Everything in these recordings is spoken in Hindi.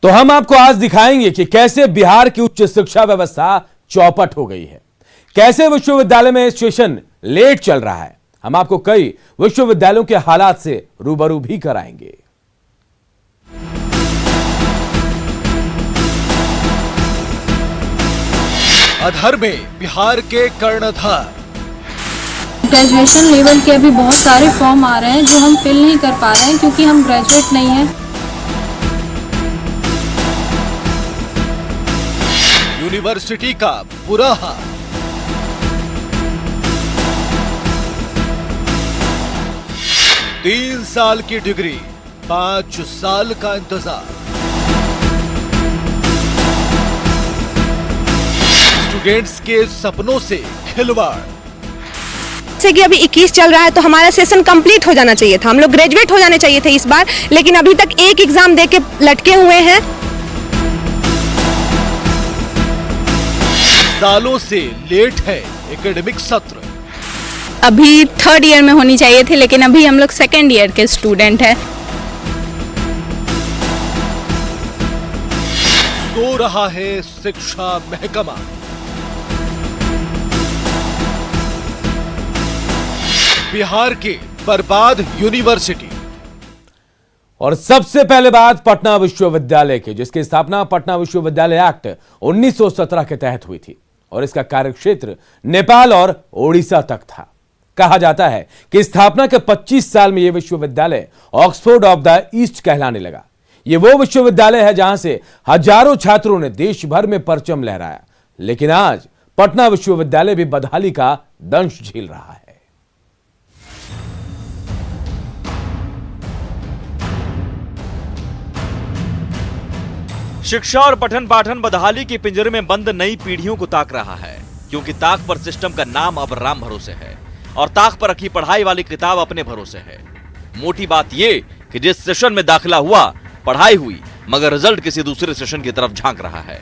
तो हम आपको आज दिखाएंगे कि कैसे बिहार की उच्च शिक्षा व्यवस्था चौपट हो गई है, कैसे विश्वविद्यालय में सेशन लेट चल रहा है। हम आपको कई विश्वविद्यालयों के हालात से रूबरू भी कराएंगे। अधर में बिहार के कर्णधार। ग्रेजुएशन लेवल के अभी बहुत सारे फॉर्म आ रहे हैं जो हम फिल नहीं कर पा रहे हैं क्योंकि हम ग्रेजुएट नहीं हैं। यूनिवर्सिटी का बुरा हाल। तीन साल की डिग्री, 5 साल का इंतजार। स्टूडेंट्स के सपनों से खिलवाड़। जैसे कि अभी 21 चल रहा है तो हमारा सेशन कंप्लीट हो जाना चाहिए था, हम लोग ग्रेजुएट हो जाने चाहिए थे इस बार, लेकिन अभी तक एक एग्जाम देके लटके हुए हैं। सालों से लेट है एकेडमिक सत्र। अभी थर्ड ईयर में होनी चाहिए थी लेकिन अभी हम लोग सेकेंड ईयर के स्टूडेंट हैं। सो रहा है शिक्षा महकमा। बिहार के बर्बाद यूनिवर्सिटी। और सबसे पहले बात पटना विश्वविद्यालय की, जिसकी स्थापना पटना विश्वविद्यालय एक्ट 1917 के तहत हुई थी और इसका कार्यक्षेत्र नेपाल और ओडिशा तक था। कहा जाता है कि स्थापना के 25 साल में यह विश्वविद्यालय ऑक्सफोर्ड ऑफ द ईस्ट कहलाने लगा। यह वो विश्वविद्यालय है जहां से हजारों छात्रों ने देश भर में परचम लहराया, लेकिन आज पटना विश्वविद्यालय भी बदहाली का दंश झेल रहा है। शिक्षा और पठन पाठन बदहाली के पिंजरे में बंद नई पीढ़ियों को ताक रहा है, क्योंकि ताक पर सिस्टम का नाम अब राम भरोसे है और ताक पर रखी पढ़ाई वाली किताब अपने भरोसे है। मोटी बात यह कि जिस सेशन में दाखिला हुआ, पढ़ाई हुई, मगर रिजल्ट किसी दूसरे सेशन की तरफ झांक रहा है।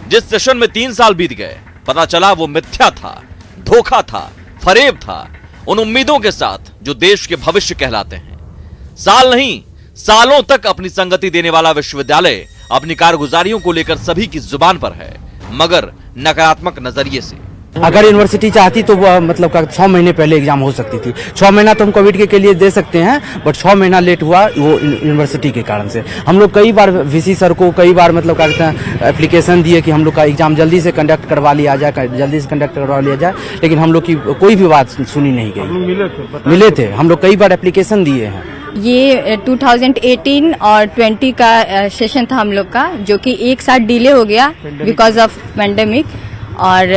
जिस सेशन में 3 साल बीत गए, पता चला वो मिथ्या था, धोखा था, फरेब था, उन उम्मीदों के साथ जो देश के भविष्य कहलाते हैं। साल नहीं, सालों तक अपनी संगति देने वाला विश्वविद्यालय अपनी कारगुजारियों को लेकर सभी की जुबान पर है, मगर नकारात्मक नजरिए से। अगर यूनिवर्सिटी चाहती तो वो मतलब 6 महीने पहले एग्जाम हो सकती थी। 6 महीना तो हम कोविड के लिए दे सकते हैं, बट 6 महीना लेट हुआ वो यूनिवर्सिटी के कारण से। हम लोग कई बार वीसी सर को कई बार मतलब क्या कहते हैं एप्लीकेशन दिए कि हम लोग का एग्जाम जल्दी से कंडक्ट करवा लिया जाए, लेकिन हम लोग की कोई भी बात सुनी नहीं गई। मिले थे, हम लोग कई बार एप्लीकेशन दिए हैं। ये 2018 और 20 का सेशन था हम लोग का, जो कि एक साथ डिले हो गया बिकॉज ऑफ पेंडेमिक, और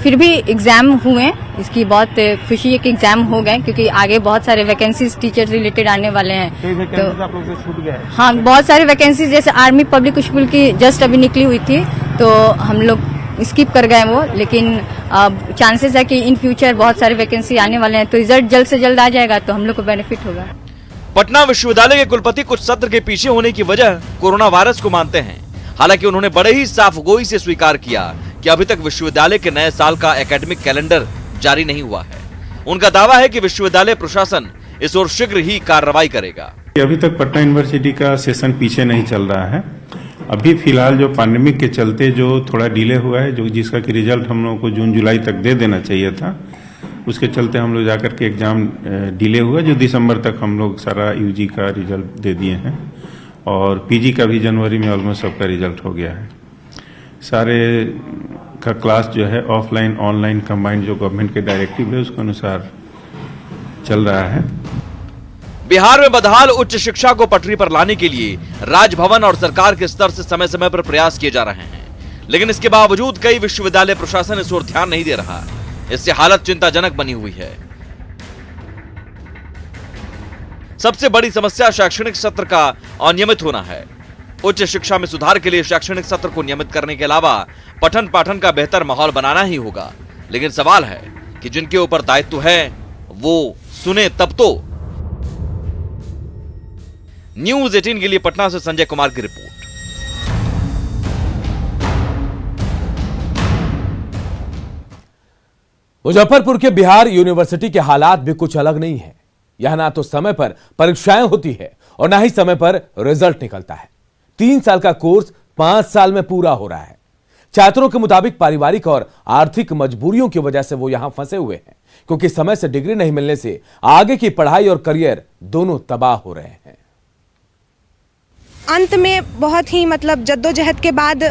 फिर भी एग्जाम हुए। इसकी बहुत खुशी है कि एग्जाम हो गए, क्योंकि आगे बहुत सारे वैकेंसीज टीचर रिलेटेड आने वाले हैं। तो आप लोग से छूट गया है। हाँ, बहुत सारे वैकेंसीज, जैसे आर्मी पब्लिक स्कूल की जस्ट अभी निकली हुई थी तो हम लोग स्किप कर गए वो, लेकिन चांसेस है कि इन फ्यूचर बहुत सारे वैकेंसी आने वाले हैं, तो रिजल्ट जल्द से जल्द आ जाएगा तो हम लोग को बेनिफिट होगा। पटना विश्वविद्यालय के कुलपति कुछ सत्र के पीछे होने की वजह कोरोना वायरस को मानते हैं। हालांकि उन्होंने बड़े ही साफ गोई से स्वीकार किया कि अभी तक विश्वविद्यालय के नए साल का एकेडमिक कैलेंडर जारी नहीं हुआ है। उनका दावा है कि विश्वविद्यालय प्रशासन इस ओर शीघ्र ही कार्रवाई करेगा। अभी तक पटना यूनिवर्सिटी का सेशन पीछे नहीं चल रहा है। अभी फिलहाल जो पैंडेमिक के चलते जो थोड़ा डिले हुआ है, जो जिसका कि रिजल्ट हम लोगों को जून जुलाई तक दे देना चाहिए था, उसके चलते हम लोग जाकर के एग्जाम डिले हुआ, जो दिसंबर तक हम लोग सारा यूजी का रिजल्ट दे दिए हैं और पीजी का भी जनवरी में ऑलमोस्ट सबका रिजल्ट हो गया है। सारे का क्लास जो है ऑफलाइन ऑनलाइन कंबाइंड जो गवर्नमेंट के डायरेक्टिव है उसके अनुसार चल रहा है। बिहार में बदहाल उच्च शिक्षा को पटरी पर लाने के लिए राजभवन और सरकार के स्तर से समय समय पर प्रयास किए जा रहे हैं, लेकिन इसके बावजूद कई विश्वविद्यालय प्रशासन इस ओर ध्यान नहीं दे रहा। इससे हालत चिंताजनक बनी हुई है। सबसे बड़ी समस्या शैक्षणिक सत्र का अनियमित होना है। उच्च शिक्षा में सुधार के लिए शैक्षणिक सत्र को नियमित करने के अलावा पठन पाठन का बेहतर माहौल बनाना ही होगा, लेकिन सवाल है कि जिनके ऊपर दायित्व है वो सुने तब तो। न्यूज़ 18 के लिए पटना से संजय कुमार की रिपोर्ट। मुजफ्फरपुर के बिहार यूनिवर्सिटी के हालात भी कुछ अलग नहीं है। यहां ना तो समय पर परीक्षाएं होती है और ना ही समय पर रिजल्ट निकलता है। 3 साल का कोर्स 5 साल में पूरा हो रहा है। छात्रों के मुताबिक पारिवारिक और आर्थिक मजबूरियों की वजह से वो यहां फंसे हुए हैं, क्योंकि समय से डिग्री नहीं मिलने से आगे की पढ़ाई और करियर दोनों तबाह हो रहे हैं। अंत में बहुत ही मतलब जद्दोजहद के बाद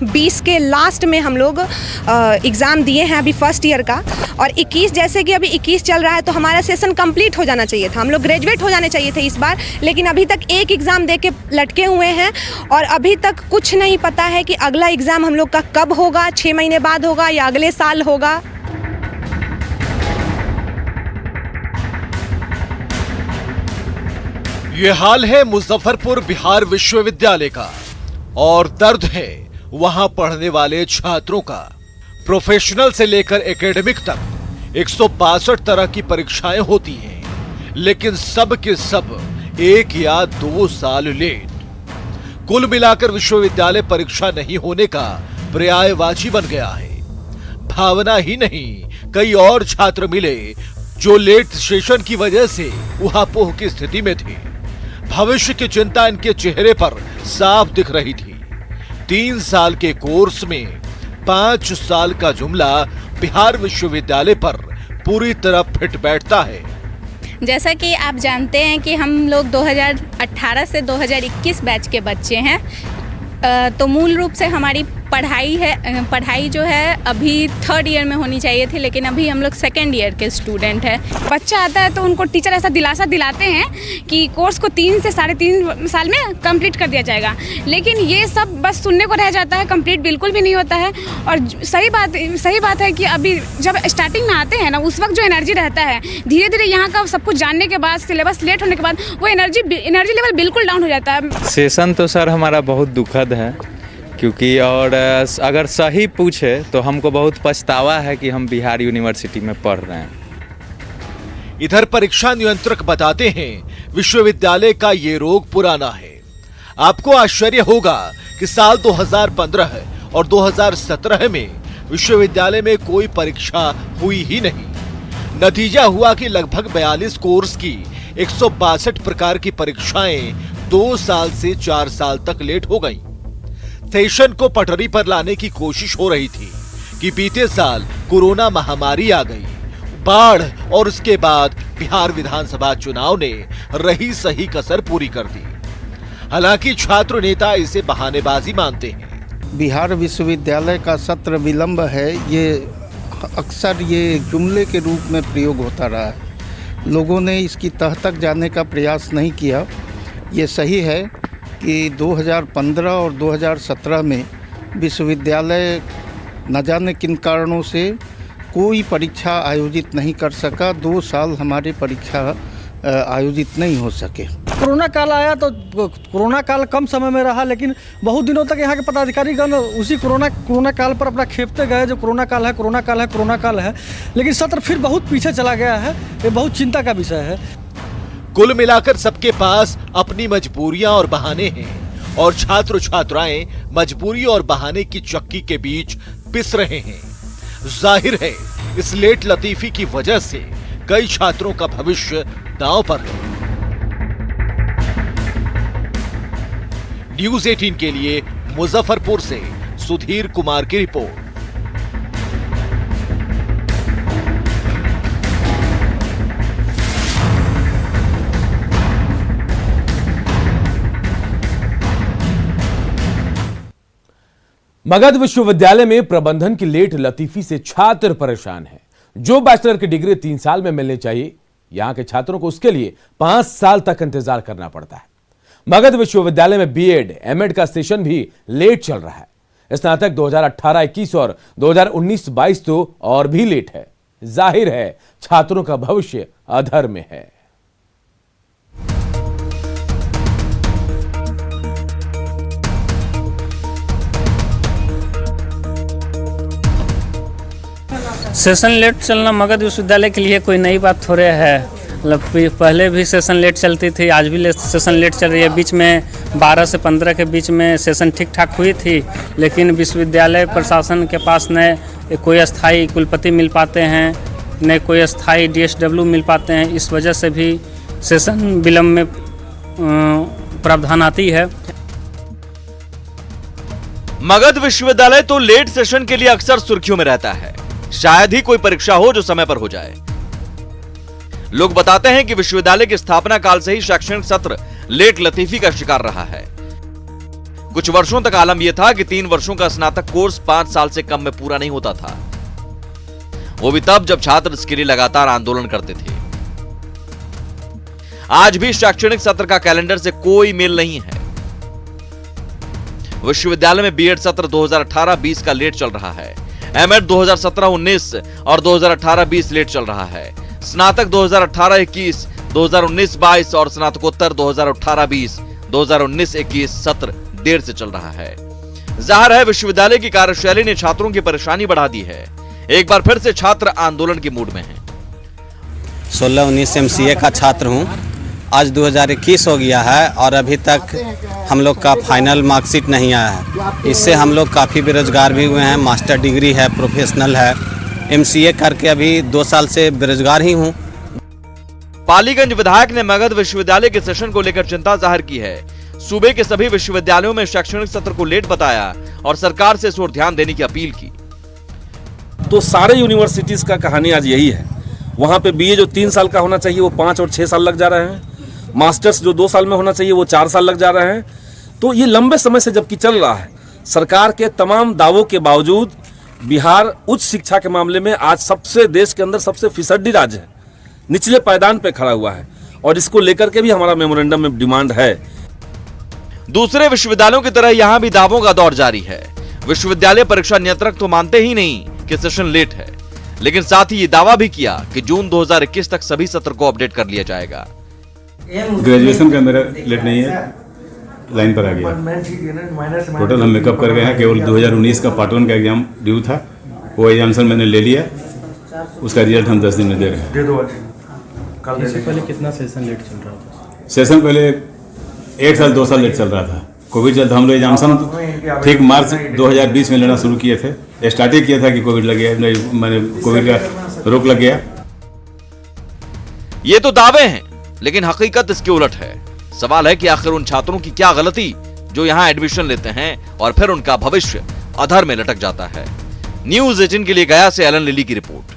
20 के लास्ट में हम लोग एग्ज़ाम दिए हैं अभी फर्स्ट ईयर का, और 21 जैसे कि अभी 21 चल रहा है तो हमारा सेशन कंप्लीट हो जाना चाहिए था, हम लोग ग्रेजुएट हो जाने चाहिए थे इस बार, लेकिन अभी तक एक एग्ज़ाम दे के लटके हुए हैं और अभी तक कुछ नहीं पता है कि अगला एग्ज़ाम हम लोग का कब होगा, 6 महीने बाद होगा या अगले साल होगा। ये हाल है मुजफ्फरपुर बिहार विश्वविद्यालय का, और दर्द है वहां पढ़ने वाले छात्रों का। प्रोफेशनल से लेकर एकेडमिक तक 162 तरह की परीक्षाएं होती हैं, लेकिन सब के सब 1 या 2 साल लेट। कुल मिलाकर विश्वविद्यालय परीक्षा नहीं होने का पर्यायवाची बन गया है। भावना ही नहीं, कई और छात्र मिले जो लेट सेशन की वजह से उहापोह की स्थिति में थे। भविष्य की चिंता इनके चेहरे पर साफ दिख रही थी। 3 साल के कोर्स में 5 साल का जुमला बिहार विश्वविद्यालय पर पूरी तरह फिट बैठता है। जैसा कि आप जानते हैं कि हम लोग 2018 से 2021 बैच के बच्चे हैं, तो मूल रूप से हमारी पढ़ाई जो है अभी 3rd ईयर में होनी चाहिए थी, लेकिन अभी हम लोग 2nd ईयर के स्टूडेंट हैं। बच्चा आता है तो उनको टीचर ऐसा दिलासा दिलाते हैं कि कोर्स को 3 से 3.5 साल में कंप्लीट कर दिया जाएगा, लेकिन ये सब बस सुनने को रह जाता है, कंप्लीट बिल्कुल भी नहीं होता है। और सही बात है कि अभी जब स्टार्टिंग में आते हैं ना, उस वक्त जो एनर्जी रहता है, धीरे धीरे यहाँ का सब कुछ जानने के बाद, सिलेबस लेट होने के बाद वो एनर्जी लेवल बिल्कुल डाउन हो जाता है। सेशन तो सर हमारा बहुत दुखद है, क्योंकि और अगर सही पूछे तो हमको बहुत पछतावा है कि हम बिहार यूनिवर्सिटी में पढ़ रहे हैं। इधर परीक्षा नियंत्रक बताते हैं विश्वविद्यालय का ये रोग पुराना है। आपको आश्चर्य होगा कि साल 2015 और 2017 में विश्वविद्यालय में कोई परीक्षा हुई ही नहीं। नतीजा हुआ कि लगभग 42 कोर्स की 162 प्रकार की परीक्षाएं 2 साल से 4 साल तक लेट हो गईं। सेशन को पटरी पर लाने की कोशिश हो रही थी कि बीते साल कोरोना महामारी आ गई, बाढ़ और उसके बाद बिहार विधानसभा चुनाव ने रही सही कसर पूरी कर दी। हालांकि छात्र नेता इसे बहानेबाजी मानते हैं। बिहार विश्वविद्यालय का सत्र विलंब है, ये अक्सर ये जुमले के रूप में प्रयोग होता रहा है। लोगों ने इसकी तह तक जाने का प्रयास नहीं किया। ये सही है कि 2015 और 2017 में विश्वविद्यालय न जाने किन कारणों से कोई परीक्षा आयोजित नहीं कर सका। 2 साल हमारी परीक्षा आयोजित नहीं हो सके। कोरोना काल आया तो कोरोना काल कम समय में रहा, लेकिन बहुत दिनों तक यहाँ के पदाधिकारीगण उसी कोरोना काल पर अपना खेपते गए, जो कोरोना काल है, लेकिन सत्र फिर बहुत पीछे चला गया है। ये बहुत चिंता का विषय है। कुल मिलाकर सबके पास अपनी मजबूरियां और बहाने हैं, और छात्र छात्राएं मजबूरी और बहाने की चक्की के बीच पिस रहे हैं। जाहिर है इस लेट लतीफी की वजह से कई छात्रों का भविष्य दांव पर है। न्यूज़ 18 के लिए मुजफ्फरपुर से सुधीर कुमार की रिपोर्ट। मगध विश्वविद्यालय में प्रबंधन की लेट लतीफी से छात्र परेशान हैं। जो बैचलर की डिग्री 3 साल में मिलनी चाहिए, यहां के छात्रों को उसके लिए 5 साल तक इंतजार करना पड़ता है। मगध विश्वविद्यालय में बीएड, एमएड का सेशन भी लेट चल रहा है। स्नातक 2018-21 और 2019-22 तो और भी लेट है। जाहिर है छात्रों का भविष्य अधर में है। सेशन लेट चलना मगध विश्वविद्यालय के लिए कोई नई बात थोड़े है। मतलब पहले भी सेशन लेट चलती थी, आज भी सेशन लेट चल रही है। बीच में 12 से 15 के बीच में सेशन ठीक ठाक हुई थी, लेकिन विश्वविद्यालय प्रशासन के पास न कोई अस्थाई कुलपति मिल पाते हैं, न कोई अस्थाई DSW मिल पाते हैं। इस वजह से भी सेशन विलम्ब में प्रावधान आती है। मगध विश्वविद्यालय तो लेट सेशन के लिए अक्सर सुर्खियों में रहता है। शायद ही कोई परीक्षा हो जो समय पर हो जाए। लोग बताते हैं कि विश्वविद्यालय की स्थापना काल से ही शैक्षणिक सत्र लेट लतीफी का शिकार रहा है। कुछ वर्षों तक आलम यह था कि 3 वर्षों का स्नातक कोर्स 5 साल से कम में पूरा नहीं होता था, वो भी तब जब छात्र इसके लिए लगातार आंदोलन करते थे। आज भी शैक्षणिक सत्र का कैलेंडर से कोई मेल नहीं है। विश्वविद्यालय में बीएड सत्र 2018-20 का लेट चल रहा है, एमएड 2017-19 और 2018-20 लेट चल रहा है, स्नातक 2018-21, 2019-22 और स्नातकोत्तर 2018-20, 2019-21 सत्र देर से चल रहा है। जाहिर है विश्वविद्यालय की कार्यशैली ने छात्रों की परेशानी बढ़ा दी है। एक बार फिर से छात्र आंदोलन के मूड में हैं। 16-19 एमसीए का छात्र हूं। आज 2021 हो गया है और अभी तक हम लोग का फाइनल मार्कशीट नहीं आया है। इससे हम लोग काफ़ी बेरोजगार भी हुए हैं। मास्टर डिग्री है, प्रोफेशनल है, एमसीए करके अभी 2 साल से बेरोजगार ही हूं। पालीगंज विधायक ने मगध विश्वविद्यालय के सेशन को लेकर चिंता जाहिर की है। सूबे के सभी विश्वविद्यालयों में शैक्षणिक सत्र को लेट बताया और सरकार से इस ओर ध्यान देने की अपील की। तो सारे यूनिवर्सिटीज का कहानी आज यही है। वहाँ पे बीए जो 3 साल का होना चाहिए वो 5 और 6 साल लग जा रहे हैं। मास्टर्स जो 2 साल में होना चाहिए वो 4 साल लग जा रहे हैं। तो ये लंबे समय से जबकि चल रहा है, सरकार के तमाम दावों के बावजूद बिहार उच्च शिक्षा के मामले में आज सबसे देश के अंदर सबसे फिसड्डी राज्य है, निचले पायदान पे खड़ा हुआ है और इसको लेकर के भी हमारा मेमोरेंडम में डिमांड है। दूसरे विश्वविद्यालयों की तरह यहां भी दावों का दौर जारी है। विश्वविद्यालय परीक्षा नियंत्रक तो मानते ही नहीं कि सेशन लेट है, लेकिन साथ ही ये दावा भी किया कि जून 2021 तक सभी सत्र को अपडेट कर लिया जाएगा। ग्रेजुएशन का मेरा लेट नहीं है, लाइन पर आ गया। टोटल हम मेकअप कर गए हैं। केवल 2019 का पार्ट 1 का एग्जाम ड्यू था, वो एग्जामिनेशन मैंने ले लिया, उसका रिजल्ट हम 10 दिन में दे रहे हैं। इससे पहले कितना सेशन लेट चल रहा था? सेशन पहले 1 साल 2 साल लेट चल रहा था। कोविड चलता, हम लोग एग्जामिनेशन ठीक मार्च 2020 में लेना शुरू किए थे। स्टार्टिंग किया था कि कोविड लग गया, मैंने कोविड का रोक लग गया। ये तो दावे हैं, लेकिन हकीकत इसके उलट है। सवाल है कि आखिर उन छात्रों की क्या गलती जो यहाँ एडमिशन लेते हैं और फिर उनका भविष्य अधर में लटक जाता है। न्यूज़ 18 के लिए गया से एलन लिली की रिपोर्ट।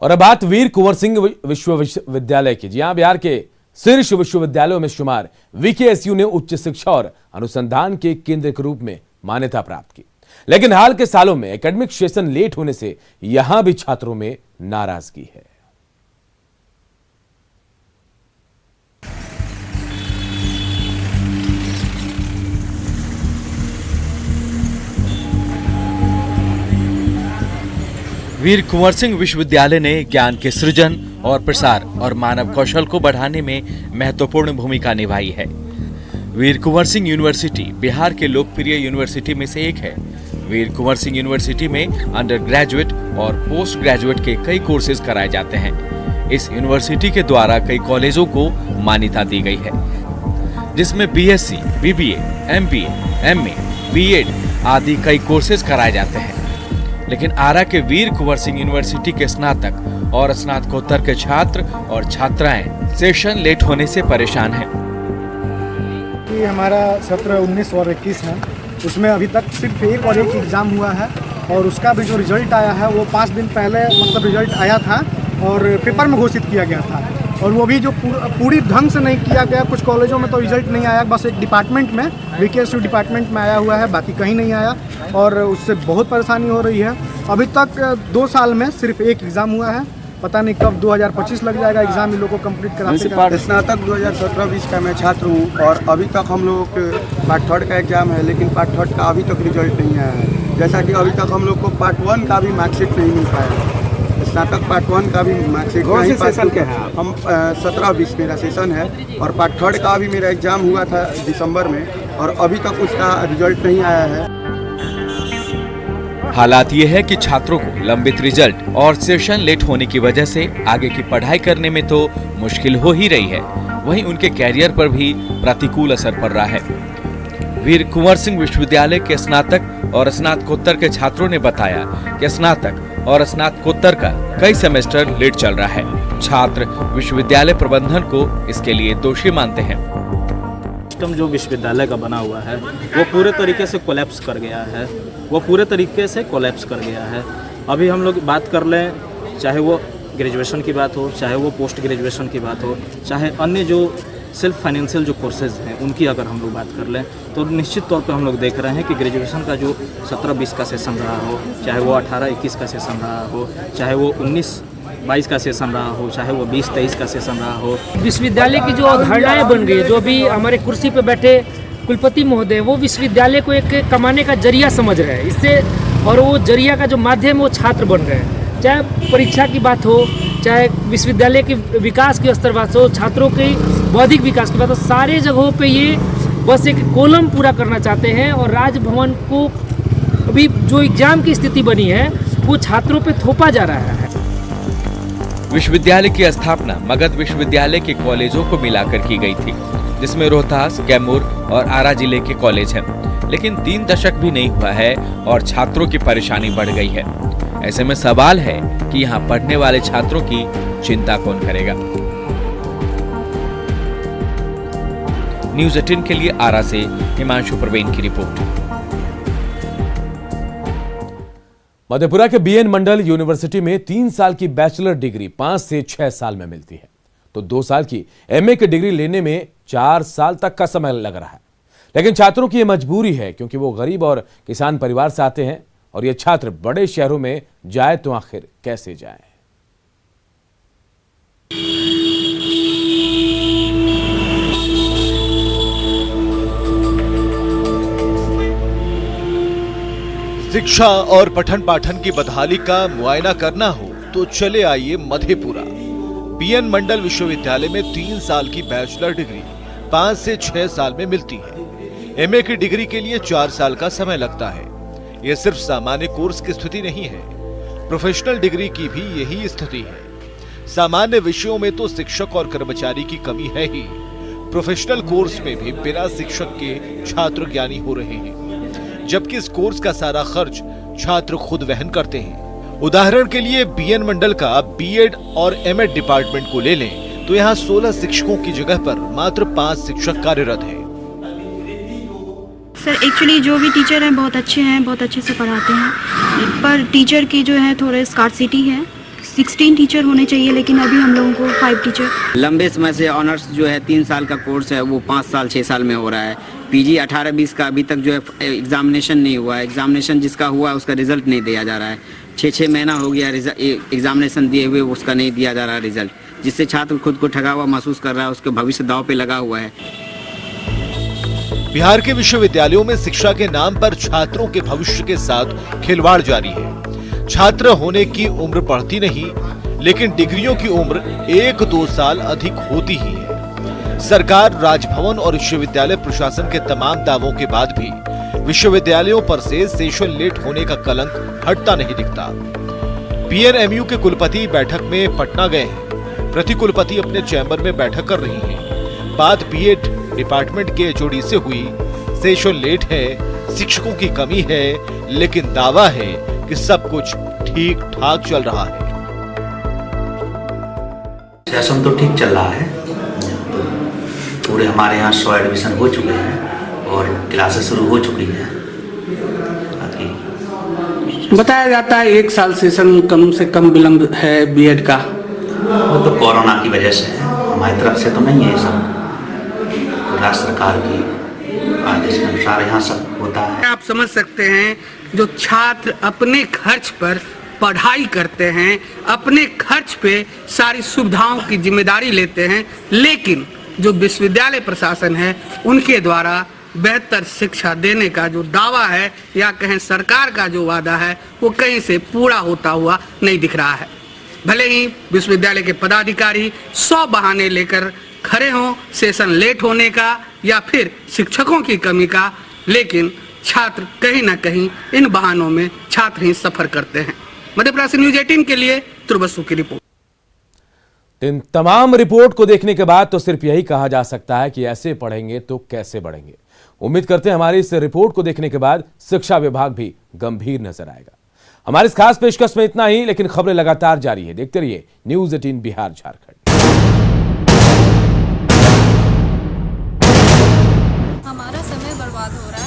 और अब बात वीर कुंवर सिंह विश्वविद्यालय की। जी हां, बिहार के शीर्ष विश्वविद्यालयों में शुमार वीकेएसयू ने उच्च शिक्षा और अनुसंधान के केंद्र के रूप में मान्यता प्राप्त की, लेकिन हाल के सालों में एकेडमिक सेशन लेट होने से यहां भी छात्रों में नाराजगी है। वीर कुंवर सिंह विश्वविद्यालय ने ज्ञान के सृजन और प्रसार और मानव कौशल को बढ़ाने में महत्वपूर्ण भूमिका निभाई है। वीर कुंवर सिंह यूनिवर्सिटी बिहार के लोकप्रिय यूनिवर्सिटी में से एक है। वीर कुंवर सिंह यूनिवर्सिटी में अंडर ग्रेजुएट और पोस्ट ग्रेजुएट के कई कोर्सेज कराए जाते हैं। इस यूनिवर्सिटी के द्वारा कई कॉलेजों को मान्यता दी गई है, जिसमें BSc, BBA, MBA, MA, BEd आदि कई कोर्सेज कराए जाते हैं। लेकिन आरा के वीर कुंवर सिंह यूनिवर्सिटी के स्नातक और स्नातकोत्तर के छात्र और छात्राएं सेशन लेट होने से परेशान हैं। हमारा सत्र 19 और 21 है, उसमें अभी तक सिर्फ एक और एक एग्ज़ाम हुआ है और उसका भी जो रिजल्ट आया है वो 5 दिन पहले मतलब रिजल्ट आया था और पेपर में घोषित किया गया था, और वो भी जो पूरी ढंग से नहीं किया गया। कुछ कॉलेजों में तो रिजल्ट नहीं आया, बस एक डिपार्टमेंट में वीकेएसयू डिपार्टमेंट में आया हुआ है, बाकी कहीं नहीं आया और उससे बहुत परेशानी हो रही है। अभी तक 2 साल में सिर्फ एक एग्ज़ाम हुआ है, पता नहीं कब 2025 लग जाएगा एग्ज़ाम इन लोगों को कंप्लीट कराते। स्नातक 2017-20 का मैं छात्र हूँ और अभी तक हम लोग पार्ट 3 का एग्ज़ाम है, लेकिन पार्ट 3 का अभी तक रिजल्ट नहीं आया है। जैसा कि अभी तक हम लोग को पार्ट 1 का भी मार्कशीट नहीं मिल पाया। स्नातक पार्ट 1 का भी मार्कशीट नहीं पाया। हम 17-20 मेरा सेशन है और पार्ट 3 का भी मेरा एग्ज़ाम हुआ था दिसंबर में और अभी तक उसका रिजल्ट नहीं आया है। हालात ये है कि छात्रों को लंबित रिजल्ट और सेशन लेट होने की वजह से आगे की पढ़ाई करने में तो मुश्किल हो ही रही है, वहीं उनके कैरियर पर भी प्रतिकूल असर पड़ रहा है। वीर कुंवर सिंह विश्वविद्यालय के स्नातक और स्नातकोत्तर के छात्रों ने बताया कि स्नातक और स्नातकोत्तर का कई सेमेस्टर लेट चल रहा है। छात्र विश्वविद्यालय प्रबंधन को इसके लिए दोषी मानते हैं। सिस्टम जो विश्वविद्यालय का बना हुआ है वो पूरे तरीके से कोलैप्स कर गया है। अभी हम लोग बात कर लें, चाहे वो ग्रेजुएशन की बात हो, चाहे वो पोस्ट ग्रेजुएशन की बात हो, चाहे अन्य जो सेल्फ फाइनेंशियल जो कोर्सेज हैं उनकी अगर हम लोग बात कर लें, तो निश्चित तौर पे हम लोग देख रहे हैं कि ग्रेजुएशन का जो 17-20 का सेशन रहा हो, चाहे वो 18-21 का सेशन रहा हो, चाहे वो 19-22 का सेशन रहा हो, चाहे वो 20-23 का सेशन रहा हो, विश्वविद्यालय की जो अवधारणाएं बन गई, जो भी हमारे कुर्सी पे बैठे कुलपति महोदय वो विश्वविद्यालय को एक कमाने का जरिया समझ रहे हैं इससे, और वो जरिया का जो माध्यम वो छात्र बन रहे हैं। चाहे परीक्षा की बात हो, चाहे विश्वविद्यालय के विकास की स्तर बात हो, छात्रों के बौद्धिक विकास की बात हो, सारे जगहों पे ये बस एक कॉलम पूरा करना चाहते हैं। और राजभवन को अभी जो एग्जाम की स्थिति बनी है वो छात्रों पे थोपा जा रहा है। विश्वविद्यालय की स्थापना मगध विश्वविद्यालय के कॉलेजों को मिलाकर की गई थी, जिसमें रोहतास, कैमूर और आरा जिले के कॉलेज हैं। लेकिन 3 दशक भी नहीं हुआ है और छात्रों की परेशानी बढ़ गई है। ऐसे में सवाल है कि यहाँ पढ़ने वाले छात्रों की चिंता कौन करेगा। न्यूज़ 18 के लिए आरा से हिमांशु प्रवीण की रिपोर्ट। मधेपुरा के बीएन मंडल यूनिवर्सिटी में 3 साल की बैचलर डिग्री 5 से 6 साल में मिलती है, तो 2 साल की एमए की डिग्री लेने में 4 साल तक का समय लग रहा है। लेकिन छात्रों की यह मजबूरी है, क्योंकि वो गरीब और किसान परिवार से आते हैं और ये छात्र बड़े शहरों में जाए तो आखिर कैसे जाए। शिक्षा और पठन पाठन की बदहाली का मुआयना करना हो तो चले आइए मधेपुरा। बीएन मंडल विश्वविद्यालय में 3 साल की बैचलर डिग्री 5 से 6 साल में मिलती है। एमए की डिग्री के लिए 4 साल का समय लगता है। यह सिर्फ सामान्य कोर्स की स्थिति नहीं है, प्रोफेशनल डिग्री की भी यही स्थिति है। सामान्य विषयों में तो शिक्षक और कर्मचारी की कमी है ही, प्रोफेशनल कोर्स में भी बिना शिक्षक के छात्र ज्ञानी हो रहे हैं, जबकि इस कोर्स का सारा खर्च छात्र खुद वहन करते हैं। उदाहरण के लिए बीएन मंडल का बीएड और एमएड डिपार्टमेंट को ले लें तो यहाँ 16 शिक्षकों की जगह पर मात्र 5 शिक्षक कार्यरत हैं। सर एक्चुअली जो भी टीचर हैं बहुत अच्छे हैं, बहुत अच्छे से पढ़ाते हैं, पर टीचर की जो है थोड़े स्कार्सिटी है। 16 टीचर होने चाहिए, लेकिन अभी हम लोगों को 5 टीचर। लंबे समय से ऑनर्स जो है 3 साल का कोर्स है वो 5 साल 6 साल में हो रहा है। पीजी 18-20 का अभी तक जो है एग्जामिनेशन नहीं हुआ है। एग्जामिनेशन जिसका हुआ है उसका रिजल्ट नहीं दिया जा रहा है। 6-6 महीना हो गया एग्जामिनेशन दिए हुए, उसका नहीं दिया जा रहा रिजल्ट, जिससे छात्र खुद को ठगा हुआ महसूस कर रहा है, उसके भविष्य दांव पे लगा हुआ है। बिहार के विश्वविद्यालयों में शिक्षा के नाम पर छात्रों के भविष्य के साथ खिलवाड़ जारी है। छात्र होने की उम्र बढ़ती नहीं, लेकिन डिग्रियों की उम्र 1-2 साल अधिक होती ही है। सरकार, राजभवन और विश्वविद्यालय प्रशासन के तमाम दावों के बाद भी विश्वविद्यालयों पर से सेशन लेट होने का कलंक हटता नहीं दिखता। बीएनएमयू के कुलपति बैठक में पटना गए हैं। प्रति कुलपति अपने चैम्बर में बैठक कर रही हैं। बात बीएड डिपार्टमेंट के एचओडी से हुई। सेशन लेट है, शिक्षकों की कमी है, लेकिन दावा है कि सब कुछ ठीक ठाक चल रहा है। सेशन तो ठीक चल रहा है। पूरे हमारे यहाँ 100 एडमिशन हो चुके हैं और क्लासेस शुरू हो चुकी हैं। बताया जाता है 1 साल सेशन कम से कम विलंब है बीएड का। वो तो कोरोना की वजह से है, हमारी तरफ से तो नहीं है। सब राज्य सरकार की आदेश के अनुसार यहाँ सब होता है। आप समझ सकते हैं, जो छात्र अपने खर्च पर पढ़ाई करते हैं, अपने खर्च पे सारी सुविधाओं की जिम्मेदारी लेते हैं, लेकिन जो विश्वविद्यालय प्रशासन है उनके द्वारा बेहतर शिक्षा देने का जो दावा है या कहें सरकार का जो वादा है वो कहीं से पूरा होता हुआ नहीं दिख रहा है। भले ही विश्वविद्यालय के पदाधिकारी 100 बहाने लेकर खड़े हों सेशन लेट होने का या फिर शिक्षकों की कमी का, लेकिन छात्र कहीं ना कहीं इन बहानों में छात्र ही सफर करते हैं। मध्यप्रदेश न्यूज़ 18 के लिए तुर्बसु की रिपोर्ट। इन तमाम रिपोर्ट को देखने के बाद तो सिर्फ यही कहा जा सकता है कि ऐसे पढ़ेंगे तो कैसे बढ़ेंगे। उम्मीद करते हैं हमारी इस रिपोर्ट को देखने के बाद शिक्षा विभाग भी गंभीर नजर आएगा। हमारी इस खास पेशकश में इतना ही, लेकिन खबरें लगातार जारी है। देखते रहिए न्यूज़ 18 बिहार झारखंड। बर्बाद हो रहा है।